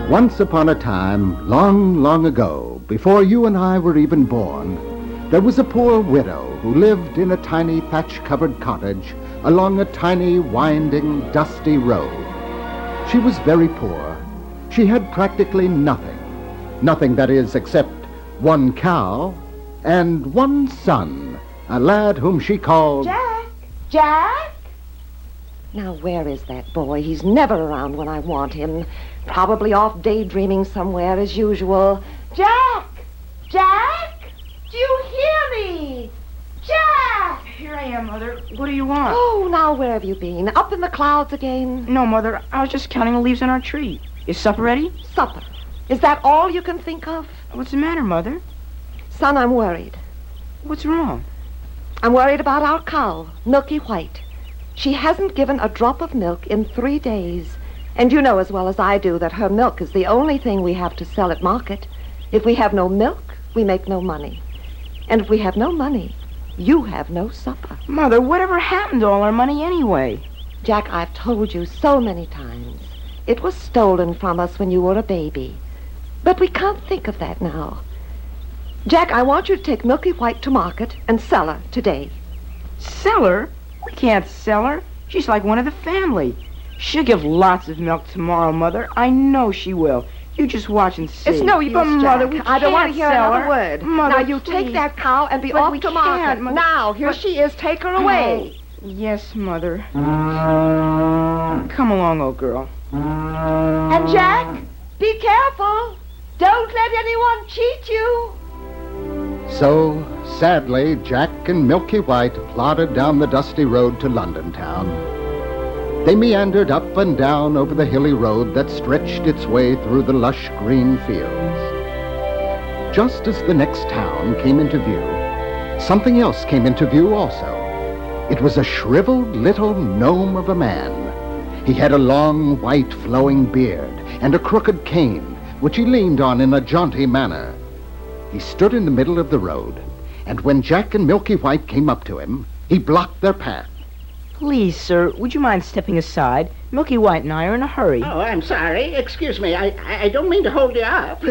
Once upon a time, long, long ago, before you and I were even born, there was a poor widow who lived in a tiny thatch-covered cottage along a tiny, winding, dusty road. She was very poor. She had practically nothing. Nothing, that is, except one cow and one son, a lad whom she called... Jack! Jack! Now, where is that boy? He's never around when I want him. Probably off daydreaming somewhere as usual. Jack! Jack! Do you hear me? Jack! Here I am, Mother. What do you want? Oh, now where have you been? Up in the clouds again? No, Mother. I was just counting the leaves on our tree. Is supper ready? Supper. Is that all you can think of? What's the matter, Mother? Son, I'm worried. What's wrong? I'm worried about our cow, Milky White. She hasn't given a drop of milk in 3 days. And you know as well as I do that her milk is the only thing we have to sell at market. If we have no milk, we make no money. And if we have no money, you have no supper. Mother, whatever happened to all our money anyway? Jack, I've told you so many times. It was stolen from us when you were a baby. But we can't think of that now. Jack, I want you to take Milky White to market and sell her today. Sell her? We can't sell her. She's like one of the family. She'll give lots of milk tomorrow, Mother. I know she will. You just watch and see. It's no use, But, Mother, Jack. we I don't want to hear can't another sell her. word. Mother, now, you please. take that cow and be But off we to market. can't, Mother. Now, here she is. Take her away. Yes, Mother. Come along, old girl. And, Jack, be careful. Don't let anyone cheat you. So, sadly, Jack and Milky White plodded down the dusty road to London town. They meandered up and down over the hilly road that stretched its way through the lush green fields. Just as the next town came into view, something else came into view also. It was a shriveled little gnome of a man. He had a long, white, flowing beard and a crooked cane, which he leaned on in a jaunty manner. He stood in the middle of the road, and when Jack and Milky White came up to him, he blocked their path. Please, sir, would you mind stepping aside? Milky White and I are in a hurry. Oh, I'm sorry. Excuse me. I don't mean to hold you up.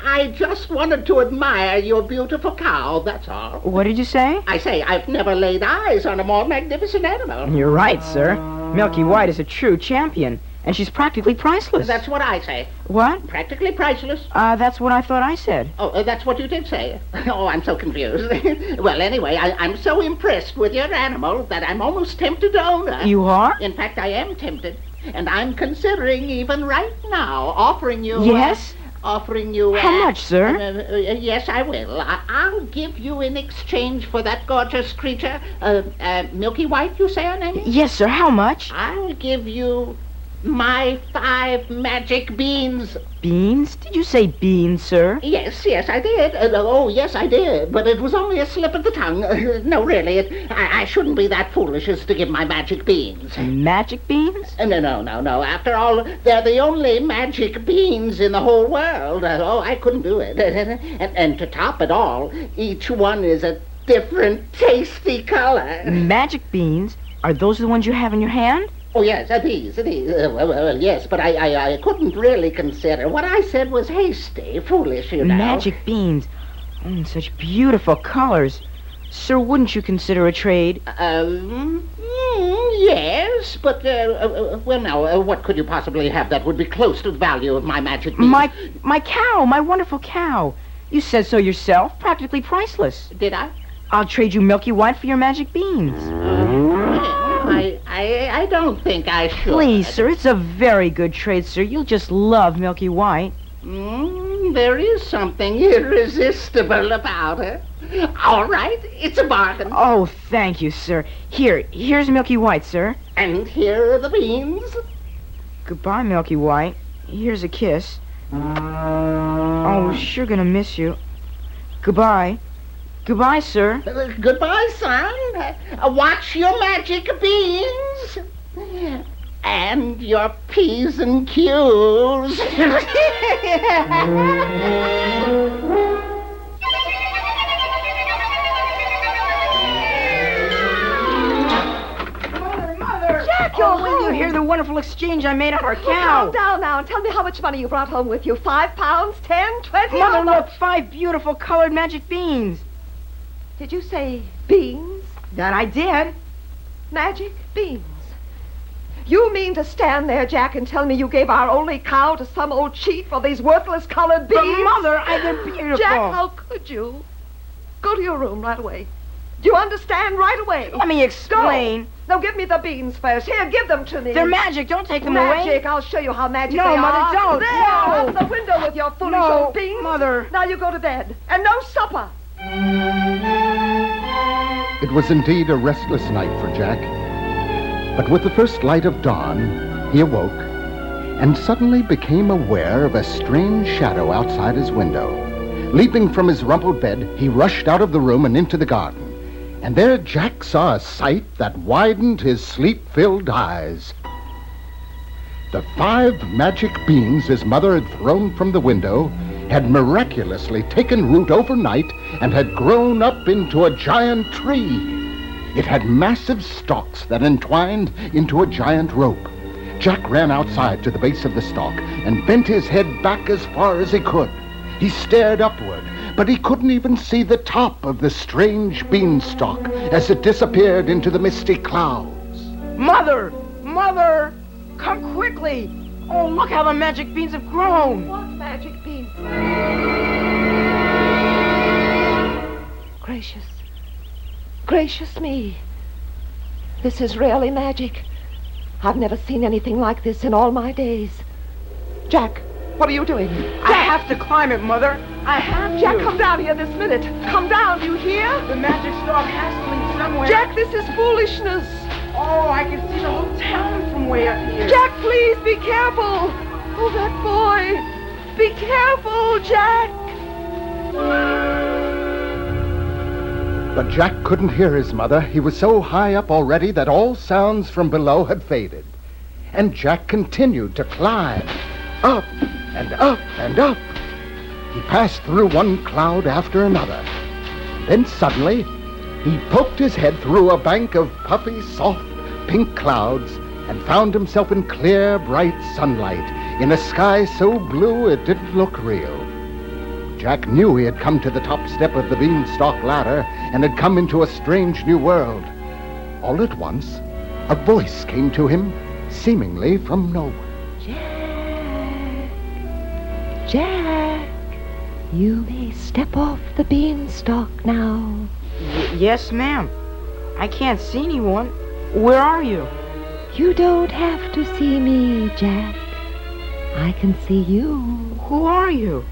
I just wanted to admire your beautiful cow, that's all. What did you say? I say, I've never laid eyes on a more magnificent animal. You're right, sir. Milky White is a true champion, and she's practically priceless. That's what I say. What? Practically priceless. That's what I thought I said. Oh, that's what you did say. Oh, I'm so confused. Well, anyway, I'm so impressed with your animal that I'm almost tempted to own her. You are? In fact, I am tempted. And I'm considering even right now offering you... Yes? Offering you... How much, sir? Yes, I will. I'll give you in exchange for that gorgeous creature, Milky White, you say her name is? Yes, sir. How much? I'll give you my 5 magic beans. Beans? Did you say beans, sir? Yes, I did. Yes, I did. But it was only a slip of the tongue. No, really, I shouldn't be that foolish as to give my magic beans. Magic beans? No. After all, they're the only magic beans in the whole world. I couldn't do it. And to top it all, each one is a different tasty color. Magic beans? Are those the ones you have in your hand? Oh, yes, these. Well, yes, but I couldn't really consider. What I said was hasty, foolish, you know. Magic beans. Such beautiful colors. Sir, wouldn't you consider a trade? Yes, but, well, now, what could you possibly have that would be close to the value of my magic beans? My cow, my wonderful cow. You said so yourself, practically priceless. Did I? I'll trade you Milky White for your magic beans. I don't think I should. Please, sir, it's a very good trade, sir. You'll just love Milky White. There is something irresistible about her. All right, it's a bargain. Oh, thank you, sir. Here's Milky White, sir. And here are the beans. Goodbye, Milky White. Here's a kiss. Oh, we're sure gonna miss you. Goodbye. Goodbye, sir. Goodbye, son. Watch your magic beans. And your P's and Q's. wonderful exchange I made on our Calm cow. down now and tell me how much money you brought home with you. 5 pounds, 10, 20? Mother, how much? look, 5 beautiful colored magic beans. Did you say beans? That I did. Magic beans. You mean to stand there, Jack, and tell me you gave our only cow to some old cheat for these worthless colored beans? But Mother, they're beautiful. Jack, how could you? Go to your room right away. Do you understand? Right away. Let me explain. Go. Now give me the beans first. Here, give them to me. They're magic. Don't take them Magic. away. I'll show you how magic No, they are. Mother, don't. There, No. out the window with your foolish No, old beans. Mother. Now you go to bed. And no supper. It was indeed a restless night for Jack. But with the first light of dawn, he awoke and suddenly became aware of a strange shadow outside his window. Leaping from his rumpled bed, he rushed out of the room and into the garden. And there Jack saw a sight that widened his sleep-filled eyes. The 5 magic beans his mother had thrown from the window had miraculously taken root overnight and had grown up into a giant tree. It had massive stalks that entwined into a giant rope. Jack ran outside to the base of the stalk and bent his head back as far as he could. He stared upward, but he couldn't even see the top of the strange beanstalk as it disappeared into the misty clouds. Mother! Mother! Come quickly! Oh, look how the magic beans have grown! What magic beans? Gracious. Gracious me. This is really magic. I've never seen anything like this in all my days. Jack, what are you doing? I have to climb it, Mother. I have to. Jack, come down here this minute. Come down, you hear? The magic stalk has to lead somewhere. Jack, this is foolishness. Oh, I can see the whole town from way up here. Jack, please, be careful. Oh, that boy. Be careful, Jack. But Jack couldn't hear his mother. He was so high up already that all sounds from below had faded. And Jack continued to climb, up and up and up. He passed through one cloud after another. Then suddenly, he poked his head through a bank of puffy, soft, pink clouds and found himself in clear, bright sunlight in a sky so blue it didn't look real. Jack knew he had come to the top step of the beanstalk ladder and had come into a strange new world. All at once, a voice came to him, seemingly from nowhere. Jack, you may step off the beanstalk now. Yes, ma'am. I can't see anyone. Where are you? You don't have to see me, Jack. I can see you. Who are you?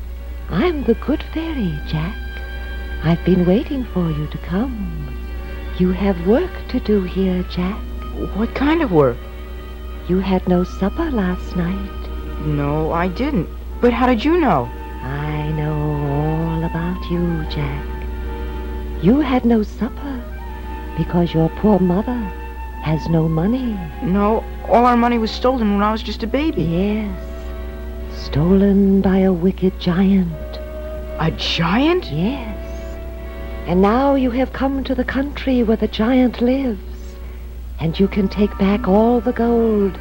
I'm the good fairy, Jack. I've been waiting for you to come. You have work to do here, Jack. What kind of work? You had no supper last night. No, I didn't. But how did you know? I know all about you, Jack. You had no supper because your poor mother has no money. No, all our money was stolen when I was just a baby. Yes, stolen by a wicked giant. A giant? Yes. And now you have come to the country where the giant lives, and you can take back all the gold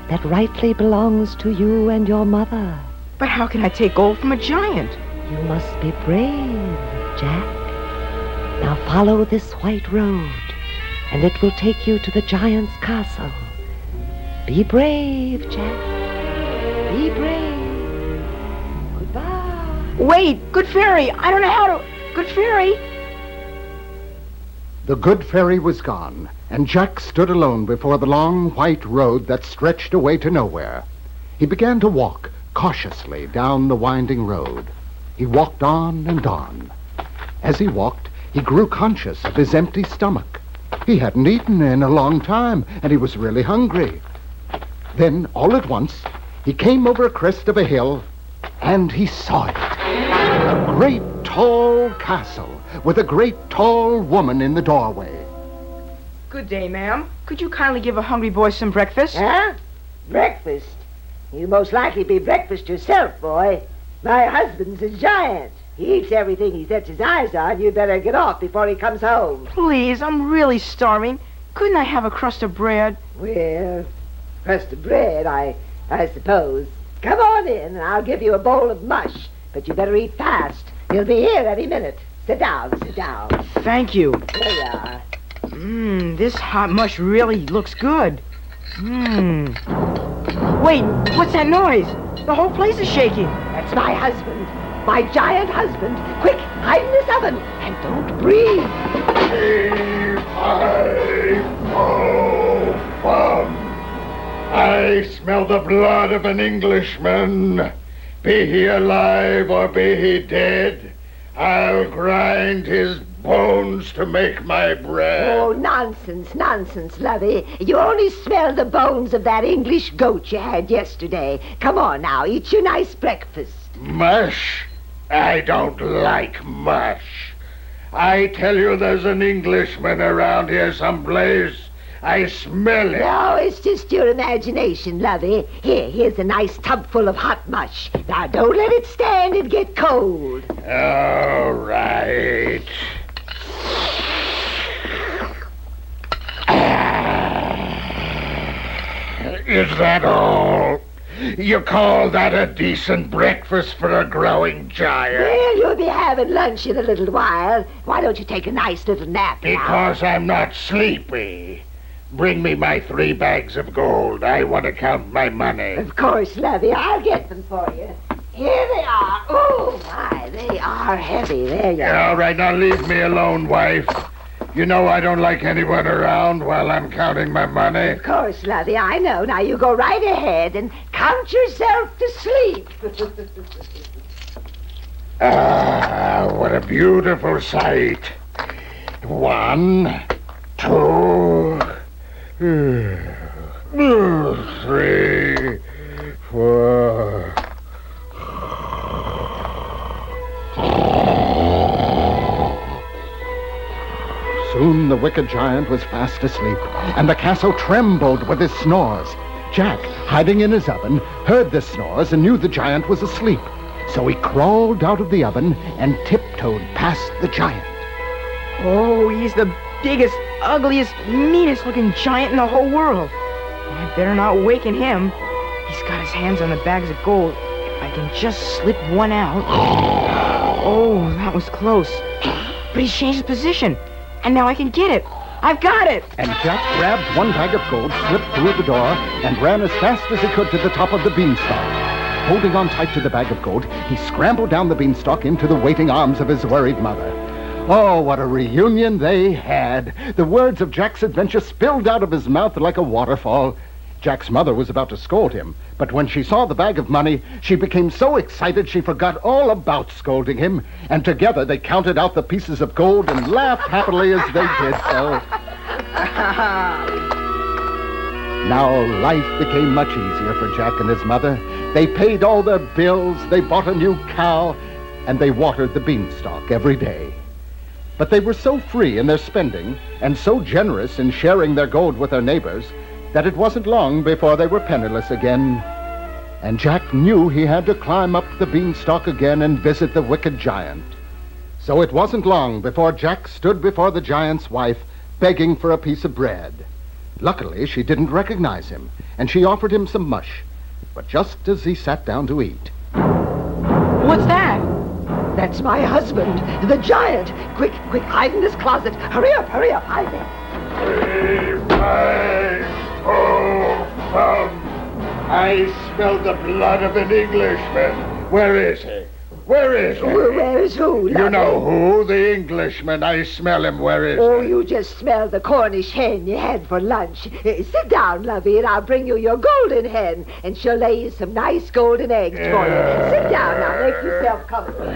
that rightly belongs to you and your mother. But how can I take gold from a giant? You must be brave, Jack. Now follow this white road, and it will take you to the giant's castle. Be brave, Jack. Be brave. Goodbye. Wait, good fairy, I don't know how to... Good fairy? The good fairy was gone, and Jack stood alone before the long white road that stretched away to nowhere. He began to walk cautiously down the winding road. He walked on and on. As he walked, he grew conscious of his empty stomach. He hadn't eaten in a long time, and he was really hungry. Then, all at once, he came over a crest of a hill, and he saw it. A great tall castle with a great tall woman in the doorway. Good day, ma'am. Could you kindly give a hungry boy some breakfast? Huh? Breakfast? You most likely be breakfast yourself, boy. My husband's a giant. He eats everything he sets his eyes on. You better get off before he comes home. Please, I'm really starving. Couldn't I have a crust of bread? Well, Crust of bread, I suppose. Come on in, and I'll give you a bowl of mush. But you better eat fast. He'll be here any minute. Sit down, sit down. Thank you. There you are. This hot mush really looks good. Wait, what's that noise? The whole place is shaking. That's my husband. My giant husband. Quick, hide in this oven, and don't breathe. I smell the blood of an Englishman. Be he alive or be he dead, I'll grind his bones to make my bread. Oh, nonsense, nonsense, lovey. You only smell the bones of that English goat you had yesterday. Come on now, eat your nice breakfast. Mush? I don't like mush. I tell you there's an Englishman around here someplace. I smell it. No, it's just your imagination, lovey. Here's a nice tub full of hot mush. Now, don't let it stand and get cold. All right. Is that all? You call that a decent breakfast for a growing giant? Well, you'll be having lunch in a little while. Why don't you take a nice little nap now? Because I'm not sleepy. Bring me my 3 bags of gold. I want to count my money. Of course, lovey. I'll get them for you. Here they are. Oh, my, they are heavy. There you are. All right, now leave me alone, wife. You know I don't like anyone around while I'm counting my money. Of course, lovey, I know. Now, you go right ahead and count yourself to sleep. Ah, what a beautiful sight. 1, 2, 3, 4. Soon the wicked giant was fast asleep, and the castle trembled with his snores. Jack, hiding in his oven, heard the snores and knew the giant was asleep. So he crawled out of the oven and tiptoed past the giant. Oh, he's the biggest, ugliest, meanest-looking giant in the whole world. I better not waken him. He's got his hands on the bags of gold. If I can just slip one out. Oh, that was close. But he's changed his position. And now I can get it. I've got it. And Jack grabbed one bag of gold, slipped through the door, and ran as fast as he could to the top of the beanstalk. Holding on tight to the bag of gold, he scrambled down the beanstalk into the waiting arms of his worried mother. Oh, what a reunion they had. The words of Jack's adventure spilled out of his mouth like a waterfall. Jack's mother was about to scold him, but when she saw the bag of money, she became so excited she forgot all about scolding him, and together they counted out the pieces of gold and laughed happily as they did so. Now life became much easier for Jack and his mother. They paid all their bills, they bought a new cow, and they watered the beanstalk every day. But they were so free in their spending and so generous in sharing their gold with their neighbors that it wasn't long before they were penniless again. And Jack knew he had to climb up the beanstalk again and visit the wicked giant. So it wasn't long before Jack stood before the giant's wife, begging for a piece of bread. Luckily, she didn't recognize him, and she offered him some mush. But just as he sat down to eat... What's that? That's my husband, the giant. Quick, quick, hide in this closet. Hurry up, hide there. 3, 5, 4, come. I smell the blood of an Englishman. Where is he? Where is he? Where's who, lovey? You know who? The Englishman. I smell him. Where is Oh, he? you just smell the Cornish hen you had for lunch. Sit down, lovey, and I'll bring you your golden hen, and she'll lay you some nice golden eggs for you. Sit down now, make yourself comfortable.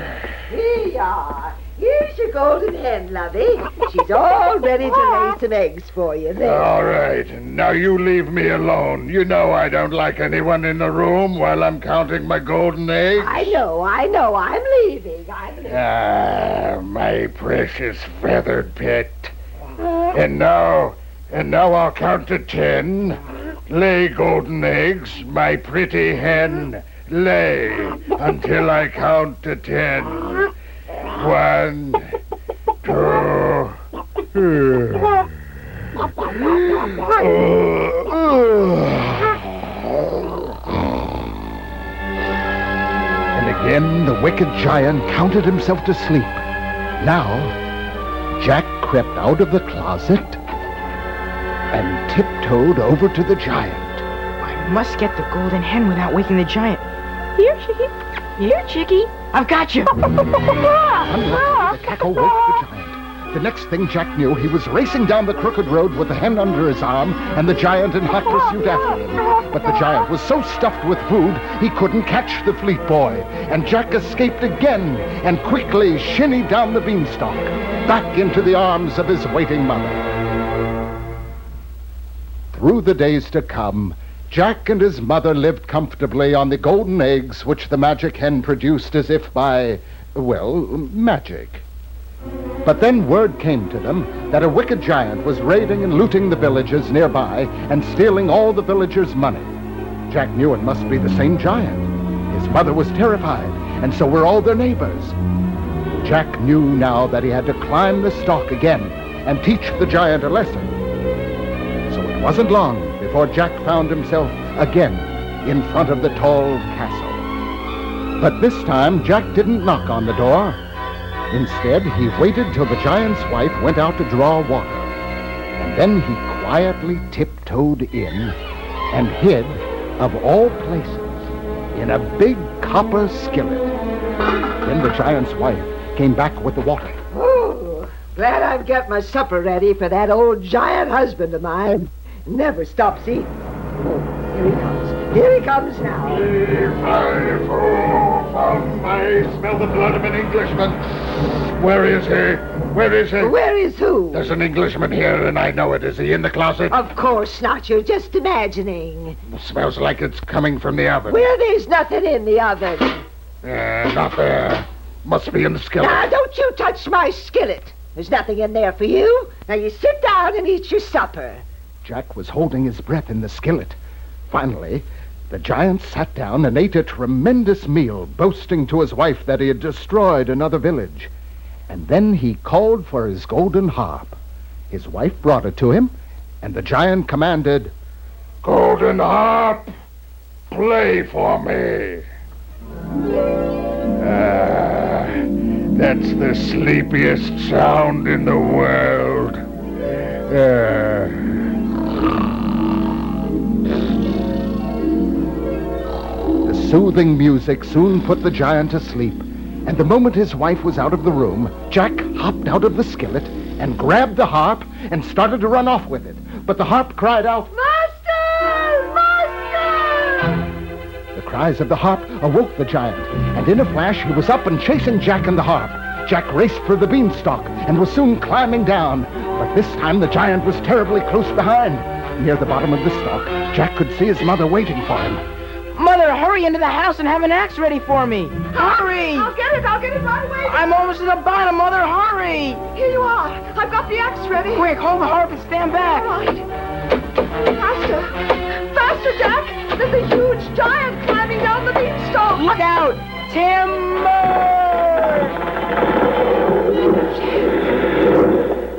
Here you are. Here's your golden hen, lovey. She's all ready to lay some eggs for you. There. All right. Now you leave me alone. You know I don't like anyone in the room while I'm counting my golden eggs. I know. I'm leaving. Ah, my precious feathered pet. And now I'll count to 10. Lay golden eggs, my pretty hen. Lay until I count to 10. 1, 2. Then the wicked giant counted himself to sleep. Now, Jack crept out of the closet and tiptoed over to the giant. I must get the golden hen without waking the giant. Here, Chickie. Here, Chickie. I've got you. Unluckily, the cackle woke the giant. The next thing Jack knew, he was racing down the crooked road with the hen under his arm and the giant in hot pursuit after him. But the giant was so stuffed with food, he couldn't catch the fleet boy. And Jack escaped again and quickly shinnied down the beanstalk, back into the arms of his waiting mother. Through the days to come, Jack and his mother lived comfortably on the golden eggs which the magic hen produced as if by, well, magic. But then word came to them that a wicked giant was raiding and looting the villages nearby and stealing all the villagers' money. Jack knew it must be the same giant. His mother was terrified, and so were all their neighbors. Jack knew now that he had to climb the stalk again and teach the giant a lesson. So it wasn't long before Jack found himself again in front of the tall castle. But this time, Jack didn't knock on the door. Instead, he waited till the giant's wife went out to draw water. And then he quietly tiptoed in and hid, of all places, in a big copper skillet. Then the giant's wife came back with the water. Oh, glad I've got my supper ready for that old giant husband of mine. Never stops eating. Oh, here he comes. Here he comes now. I smell the blood of an Englishman. Where is he? Where is he? Where is who? There's an Englishman here, and I know it. Is he in the closet? Of course not. You're just imagining. Smells like it's coming from the oven. Well, there's nothing in the oven. Not there. Must be in the skillet. Now, don't you touch my skillet. There's nothing in there for you. Now, you sit down and eat your supper. Jack was holding his breath in the skillet. Finally, the giant sat down and ate a tremendous meal, boasting to his wife that he had destroyed another village. And then he called for his golden harp. His wife brought it to him, and the giant commanded, Golden harp, play for me. That's the sleepiest sound in the world. The soothing music soon put the giant to sleep, and the moment his wife was out of the room, Jack hopped out of the skillet and grabbed the harp and started to run off with it. But the harp cried out, Master! Master! The cries of the harp awoke the giant, and in a flash he was up and chasing Jack and the harp. Jack raced for the beanstalk and was soon climbing down, but this time the giant was terribly close behind. Near the bottom of the stalk, Jack could see his mother waiting for him. Mother, hurry into the house and have an axe ready for me. Hurry! I'll get it right away. I'm almost to the bottom, Mother. Hurry! Here you are. I've got the axe ready. Quick, hold the harp and stand back. All right. Faster, Jack. There's a huge giant climbing down the beanstalk. Look out! Timber!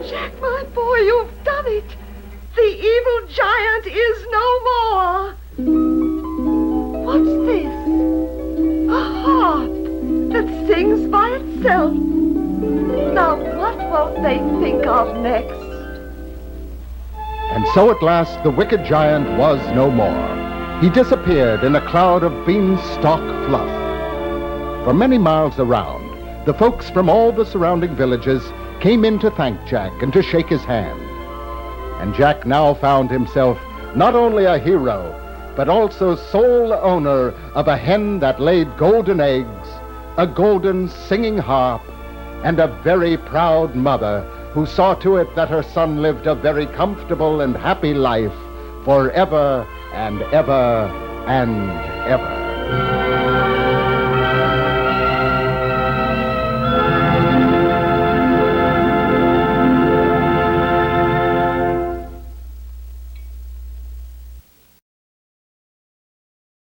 Jack, my boy, you've done it. The evil giant is no more. What's this? A harp that sings by itself. Now, what will they think of next? And so at last the wicked giant was no more. He disappeared in a cloud of beanstalk fluff. For many miles around, the folks from all the surrounding villages came in to thank Jack and to shake his hand. And Jack now found himself not only a hero, but also sole owner of a hen that laid golden eggs, a golden singing harp, and a very proud mother who saw to it that her son lived a very comfortable and happy life forever and ever and ever.